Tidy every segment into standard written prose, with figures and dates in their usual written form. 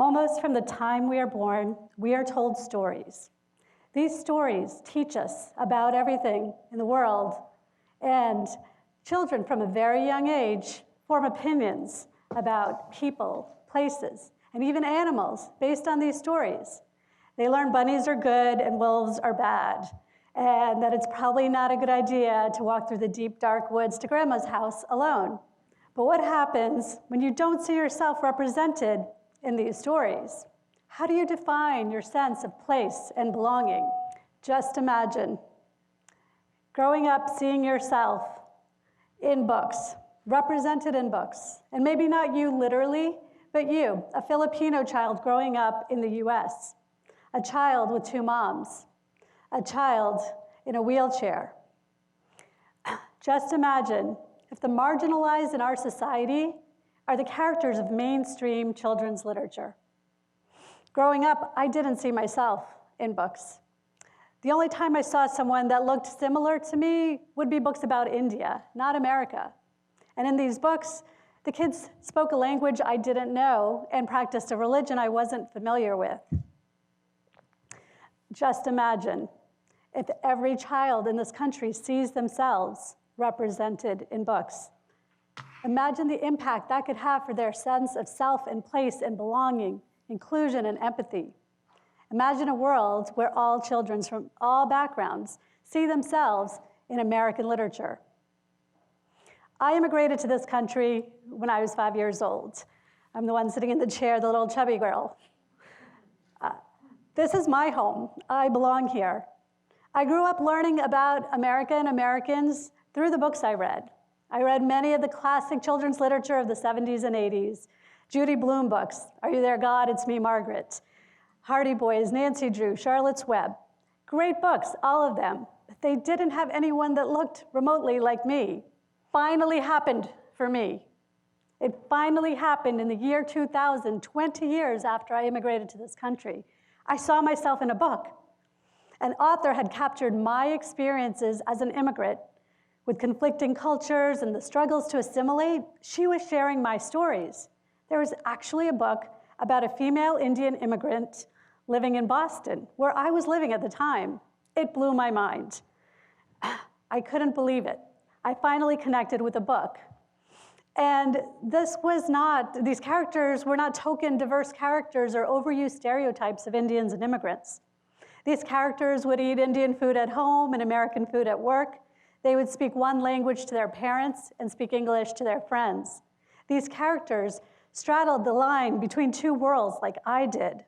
Almost from the time we are born, we are told stories. These stories teach us about everything in the world, and children from a very young age form opinions about people, places, and even animals based on these stories. They learn bunnies are good and wolves are bad, and that it's probably not a good idea to walk through the deep, dark woods to grandma's house alone. But what happens when you don't see yourself represented in these stories? How do you define your sense of place and belonging? Just imagine growing up seeing yourself in books, represented in books, and maybe not you literally, but you, a Filipino child growing up in the US, a child with two moms, a child in a wheelchair. Just imagine if the marginalized in our society are the characters of mainstream children's literature. Growing up, I didn't see myself in books. The only time I saw someone that looked similar to me would be books about India, not America. And in these books, the kids spoke a language I didn't know and practiced a religion I wasn't familiar with. Just imagine if every child in this country sees themselves represented in books. Imagine the impact that could have for their sense of self and place and belonging, inclusion and empathy. Imagine a world where all children from all backgrounds see themselves in American literature. I immigrated to this country when I was 5 years old. I'm the one sitting in the chair, the little chubby girl. This is my home. I belong here. I grew up learning about America and Americans through the books I read. I read many of the classic children's literature of the 70s and 80s. Judy Blume books, Are You There, God? It's Me, Margaret. Hardy Boys, Nancy Drew, Charlotte's Web. Great books, all of them, but they didn't have anyone that looked remotely like me. Finally happened for me. It finally happened in the year 2000, 20 years after I immigrated to this country. I saw myself in a book. An author had captured my experiences as an immigrant with conflicting cultures and the struggles to assimilate. She was sharing my stories. There was actually a book about a female Indian immigrant living in Boston, where I was living at the time. It blew my mind. I couldn't believe it. I finally connected with a book. And these characters were not token diverse characters or overused stereotypes of Indians and immigrants. These characters would eat Indian food at home and American food at work. They would speak one language to their parents and speak English to their friends. These characters straddled the line between two worlds like I did.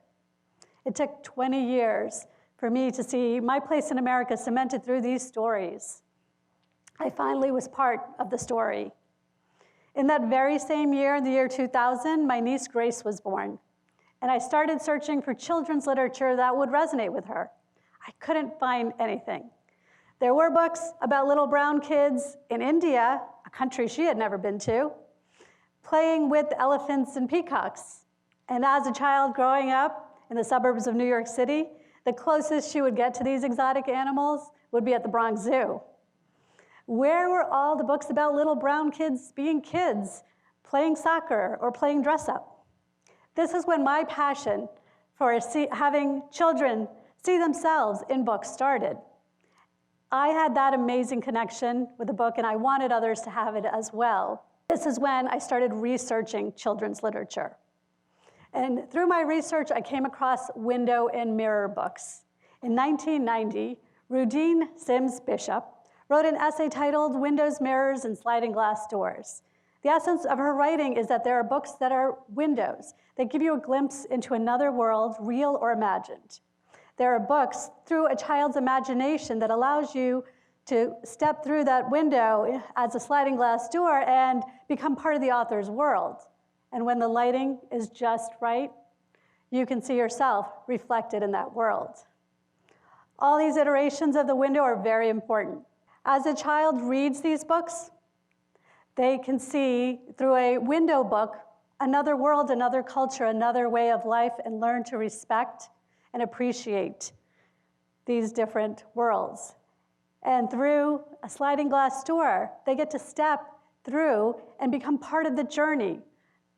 It took 20 years for me to see my place in America cemented through these stories. I finally was part of the story. In that very same year, in the year 2000, my niece Grace was born. And I started searching for children's literature that would resonate with her. I couldn't find anything. There were books about little brown kids in India, a country she had never been to, playing with elephants and peacocks. And as a child growing up in the suburbs of New York City, the closest she would get to these exotic animals would be at the Bronx Zoo. Where were all the books about little brown kids being kids, playing soccer or playing dress up? This is when my passion for having children see themselves in books started. I had that amazing connection with the book, and I wanted others to have it as well. This is when I started researching children's literature. And through my research, I came across window and mirror books. In 1990, Rudine Sims Bishop wrote an essay titled Windows, Mirrors, and Sliding Glass Doors. The essence of her writing is that there are books that are windows. They give you a glimpse into another world, real or imagined. There are books through a child's imagination that allows you to step through that window as a sliding glass door and become part of the author's world. And when the lighting is just right, you can see yourself reflected in that world. All these iterations of the window are very important. As a child reads these books, they can see through a window book another world, another culture, another way of life, and learn to respect and appreciate these different worlds. And through a sliding glass door, they get to step through and become part of the journey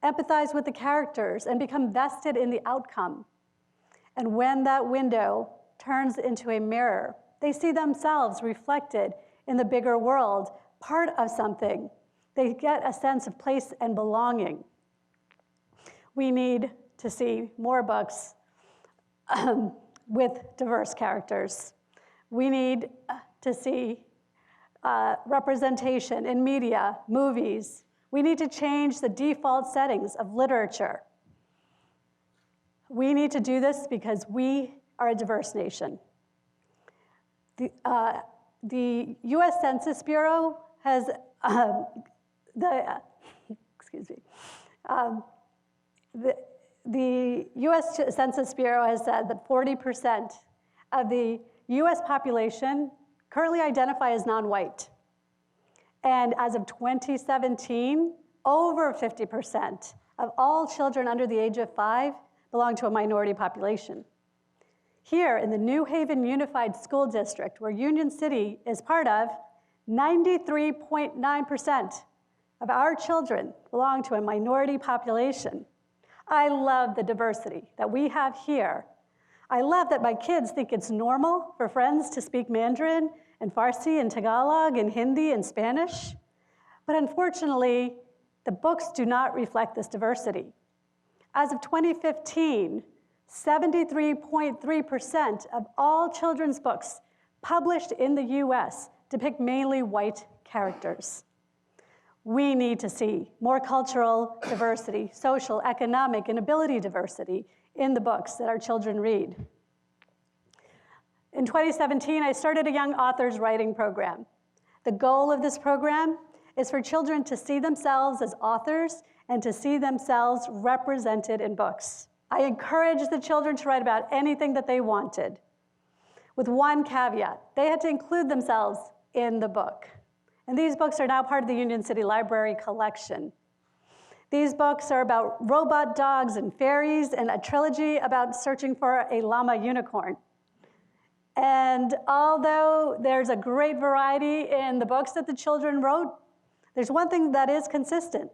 empathize with the characters, and become vested in the outcome. And when that window turns into a mirror, they see themselves reflected in the bigger world, part of something. They get a sense of place and belonging. We need to see more books with diverse characters. We need to see representation in media, movies. We need to change the default settings of literature. We need to do this because we are a diverse nation. The US Census Bureau has, the US Census Bureau has said that 40% of the US population currently identify as non-white. And as of 2017, over 50% of all children under the age of 5 belong to a minority population. Here in the New Haven Unified School District, where Union City is part of, 93.9% of our children belong to a minority population. I love the diversity that we have here. I love that my kids think it's normal for friends to speak Mandarin and Farsi and Tagalog and Hindi and Spanish. But unfortunately, the books do not reflect this diversity. As of 2015, 73.3% of all children's books published in the US depict mainly white characters. We need to see more cultural diversity, social, economic, and ability diversity in the books that our children read. In 2017, I started a young authors writing program. The goal of this program is for children to see themselves as authors and to see themselves represented in books. I encouraged the children to write about anything that they wanted, with one caveat: they had to include themselves in the book. And these books are now part of the Union City Library collection. These books are about robot dogs and fairies, and a trilogy about searching for a llama unicorn. And although there's a great variety in the books that the children wrote, there's one thing that is consistent.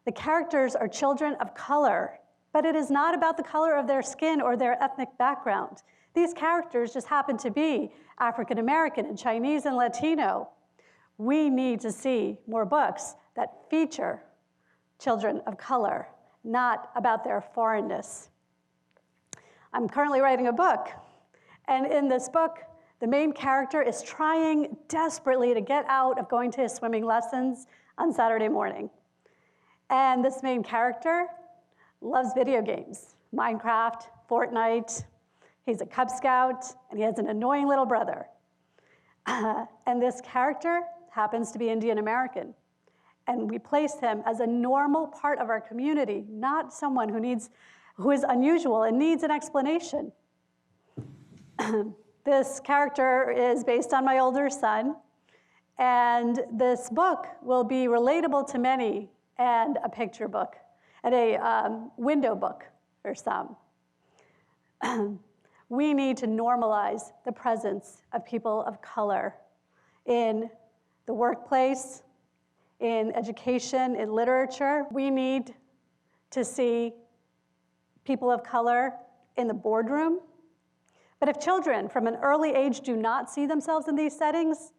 The characters are children of color, but it is not about the color of their skin or their ethnic background. These characters just happen to be African American and Chinese and Latino. We need to see more books that feature children of color, not about their foreignness. I'm currently writing a book, and in this book, the main character is trying desperately to get out of going to his swimming lessons on Saturday morning. And this main character loves video games, Minecraft, Fortnite. He's a Cub Scout, and he has an annoying little brother. And this character happens to be Indian American. And we place him as a normal part of our community, not someone who is unusual and needs an explanation. This character is based on my older son, and this book will be relatable to many and a picture book and a window book for some. We need to normalize the presence of people of color in the workplace, in education, in literature. We need to see people of color in the boardroom. But if children from an early age do not see themselves in these settings,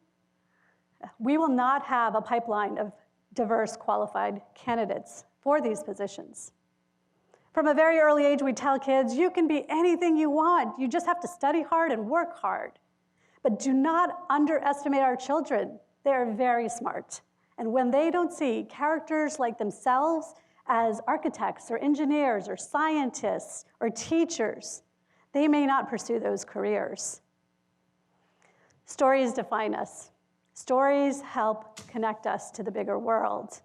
we will not have a pipeline of diverse, qualified candidates for these positions. From a very early age, we tell kids, you can be anything you want. You just have to study hard and work hard. But do not underestimate our children. They are very smart. And when they don't see characters like themselves as architects or engineers or scientists or teachers, they may not pursue those careers. Stories define us. Stories help connect us to the bigger world.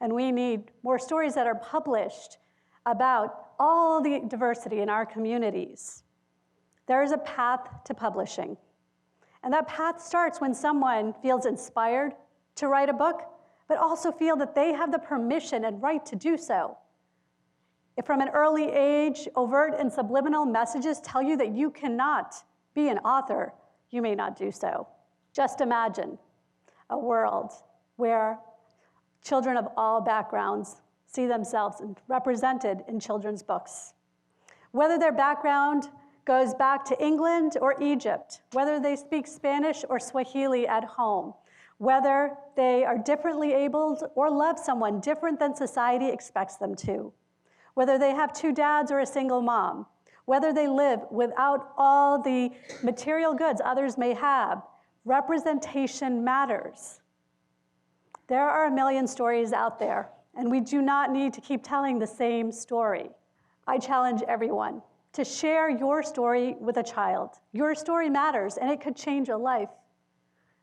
And we need more stories that are published about all the diversity in our communities. There is a path to publishing. And that path starts when someone feels inspired to write a book, but also feel that they have the permission and right to do so. If from an early age, overt and subliminal messages tell you that you cannot be an author, you may not do so. Just imagine a world where children of all backgrounds see themselves represented in children's books. Whether their background goes back to England or Egypt, whether they speak Spanish or Swahili at home, whether they are differently abled or love someone different than society expects them to, whether they have two dads or a single mom, whether they live without all the material goods others may have, representation matters. There are a million stories out there, and we do not need to keep telling the same story. I challenge everyone to share your story with a child. Your story matters, and it could change a life.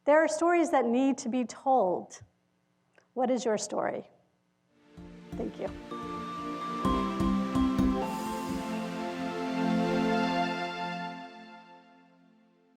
There are stories that need to be told. What is your story? Thank you.